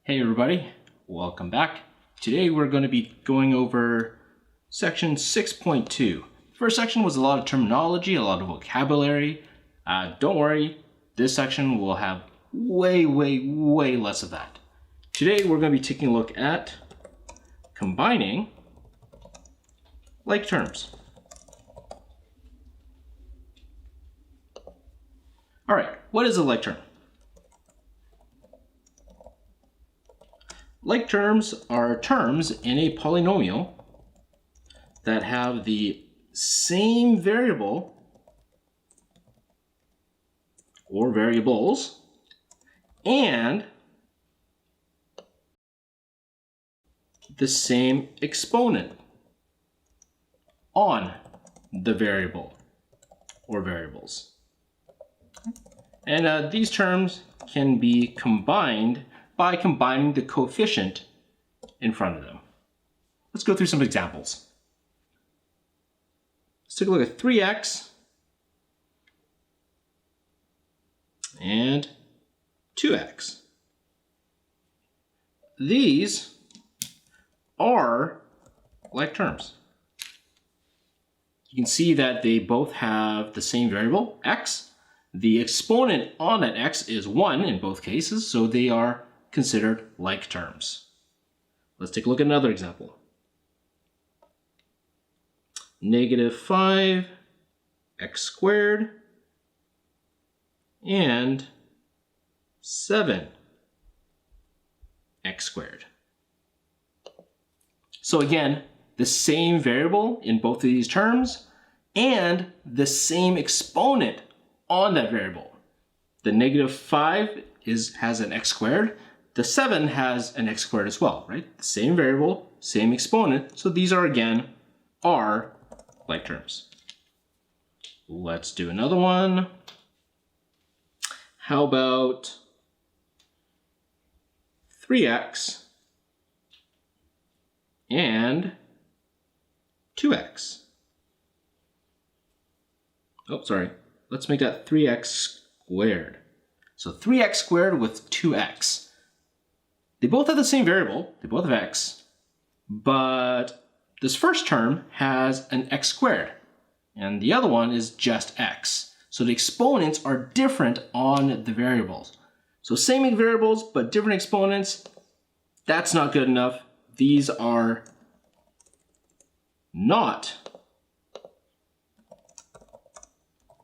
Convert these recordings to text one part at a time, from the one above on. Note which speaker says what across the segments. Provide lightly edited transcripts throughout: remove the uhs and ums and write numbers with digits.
Speaker 1: Hey everybody, welcome back. Today we're going to be going over section 6.2. First section was a lot of terminology, a lot of vocabulary. Don't worry, this section will have way less of that. Today we're going to be taking a look at combining like terms. Alright, what is a like term? Like terms are terms in a polynomial that have the same variable or variables and the same exponent on the variable or variables. And these terms can be combined by combining the coefficient in front of them. Let's go through some examples. Let's take a look at 3x and 2x. These are like terms. You can see that they both have the same variable, x. The exponent on that x is 1 in both cases, so they are considered like terms. Let's take a look at another example. -5 x squared and 7 x squared. So again, the same variable in both of these terms and the same exponent on that variable. The -5 has an x squared. The 7 has an x squared as well, right? The same variable, same exponent. So these are, again, are like terms. Let's do another one. How about 3x and 2x? Oh, sorry. Let's make that 3x squared. So 3x squared with 2x. They both have the same variable, they both have x, but this first term has an x squared, and the other one is just x. So the exponents are different on the variables. So same variables, but different exponents, that's not good enough. These are not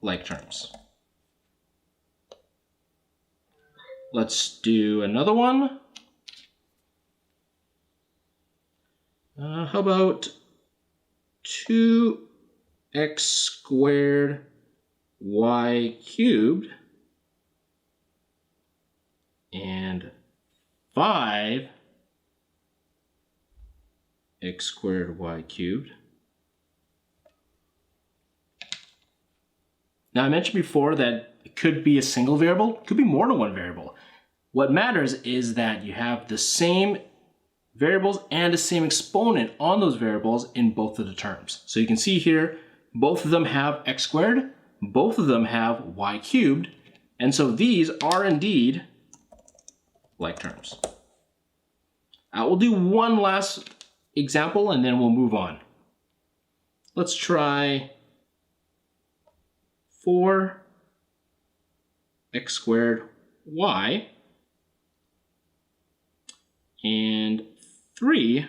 Speaker 1: like terms. Let's do another one. How about 2x squared y cubed and 5x squared y cubed? Now I mentioned before that it could be a single variable, it could be more than one variable. What matters is that you have the same variables and the same exponent on those variables in both of the terms. So you can see here, both of them have x squared, both of them have y cubed, and so these are indeed like terms. We'll do one last example and then we'll move on. Let's try 4x squared y and 3y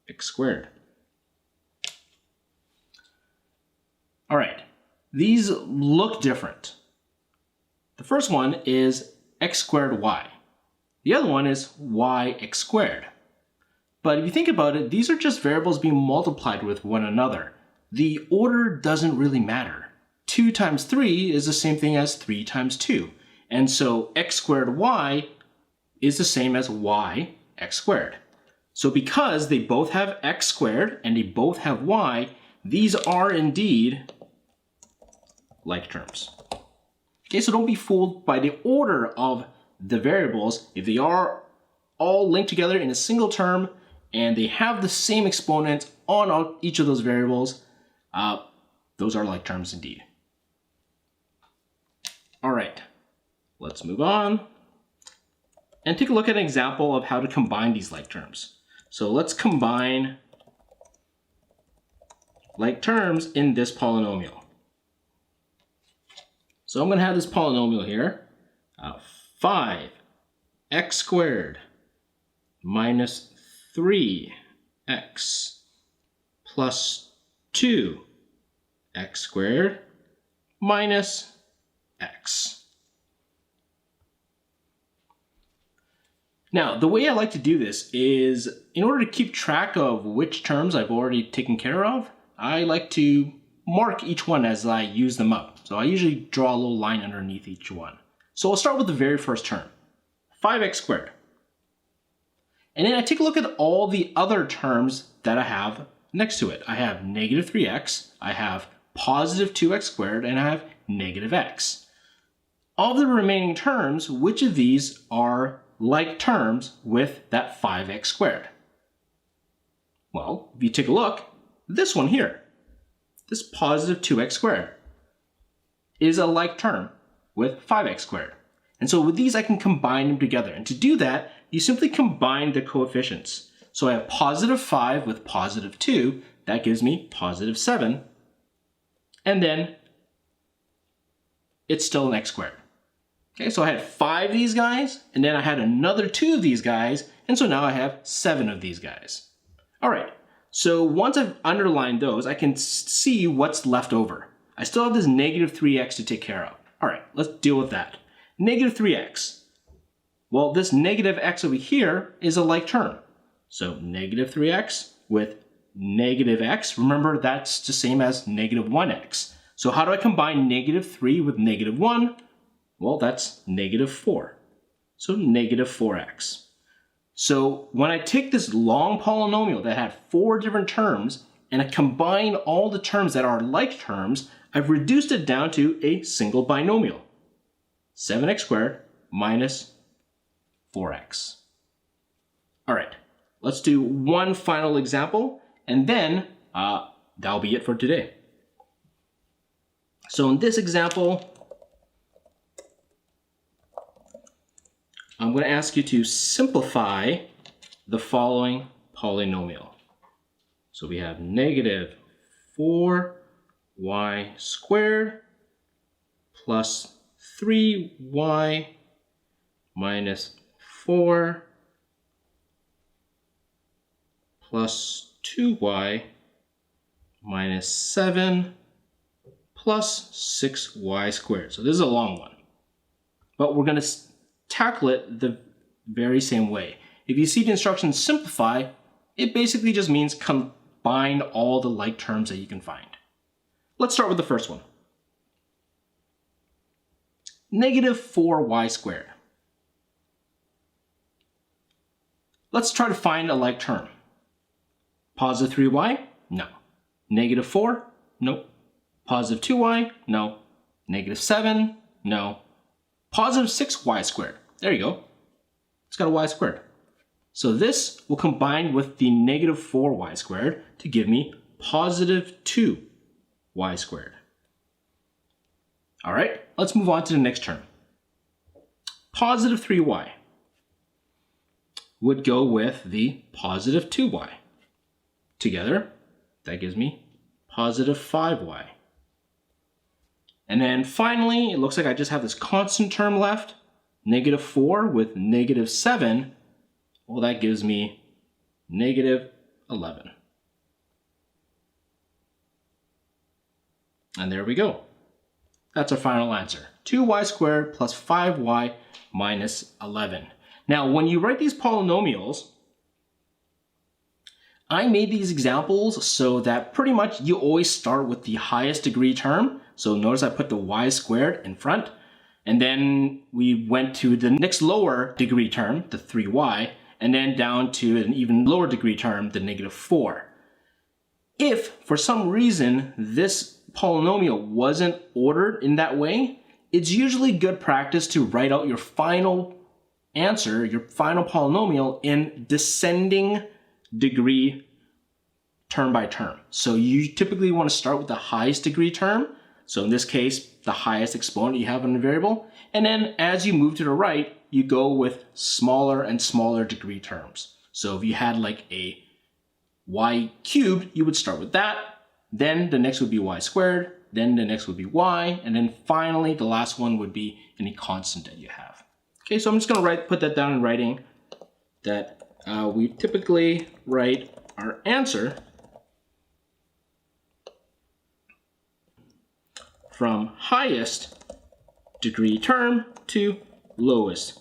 Speaker 1: x squared. All right, these look different. The first one is x squared y. The other one is y x squared. But if you think about it, these are just variables being multiplied with one another. The order doesn't really matter. 2 times 3 is the same thing as 3 times 2. And so x squared y is the same as y x squared. So because they both have x squared and they both have y, these are indeed like terms. Okay, so don't be fooled by the order of the variables. If they are all linked together in a single term and they have the same exponent on each of those variables, those are like terms indeed. All right, let's move on. and take a look at an example of how to combine these like terms. So let's combine like terms in this polynomial. So I'm going to have this polynomial here, 5x squared minus 3x plus 2x squared minus x. Now, the way I like to do this is, in order to keep track of which terms I've already taken care of, I like to mark each one as I use them up. So I usually draw a little line underneath each one. So I'll start with the very first term, 5x squared. And then I take a look at all the other terms that I have next to it. I have negative 3x, I have positive 2x squared, and I have negative x. Of the remaining terms, which of these are like terms with that 5x squared? Well, if you take a look, this one here, this positive 2x squared, is a like term with 5x squared. And so with these, I can combine them together. And to do that, you simply combine the coefficients. So I have positive 5 with positive 2. That gives me positive 7. And then it's still an x squared. Okay, so I had 5 of these guys, and then I had another 2 of these guys, and so now I have 7 of these guys. All right, so once I've underlined those, I can see what's left over. I still have this negative 3x to take care of. All right, let's deal with that. Negative 3x. Well, this negative x over here is a like term. So negative 3x with negative x. Remember, that's the same as negative 1x. So how do I combine negative 3 with negative 1? Well, that's negative 4. So negative 4x. So when I take this long polynomial that had 4 different terms and I combine all the terms that are like terms, I've reduced it down to a single binomial. 7x squared minus 4x. All right, let's do one final example, and then that'll be it for today. So in this example, I'm going to ask you to simplify the following polynomial. So we have negative 4y squared plus 3y minus 4 plus 2y minus 7 plus 6y squared. So this is a long one, but we're going to tackle it the very same way. If you see the instructions simplify, it basically just means combine all the like terms that you can find. Let's start with the first one. Negative 4y squared. Let's try to find a like term. Positive 3y? No. Negative 4? Nope. Positive 2y? No. Negative 7? No. Positive 6y squared. There you go. It's got a y squared. So this will combine with the negative 4y squared to give me positive 2y squared. All right, let's move on to the next term. Positive 3y would go with the positive 2y. Together, that gives me positive 5y. And then finally, it looks like I just have this constant term left. Negative 4 with negative 7. Well, that gives me negative 11. And there we go. That's our final answer. 2y squared plus 5y minus 11. Now, when you write these polynomials, I made these examples so that pretty much you always start with the highest degree term. So notice I put the y squared in front, and then we went to the next lower degree term, the 3y, and then down to an even lower degree term, the negative 4. If for some reason this polynomial wasn't ordered in that way, it's usually good practice to write out your final answer, your final polynomial, in descending degree term by term. So you typically want to start with the highest degree term. So in this case, the highest exponent you have in the variable. And then as you move to the right, you go with smaller and smaller degree terms. So if you had like a y cubed, you would start with that. Then the next would be y squared. Then the next would be y. And then finally, the last one would be any constant that you have. Okay, so I'm just going to put that down in writing that we typically write our answer from highest degree term to lowest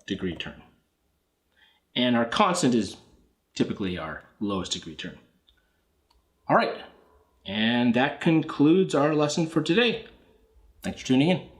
Speaker 1: degree term. And our constant is typically our lowest degree term. All right, and that concludes our lesson for today. Thanks for tuning in.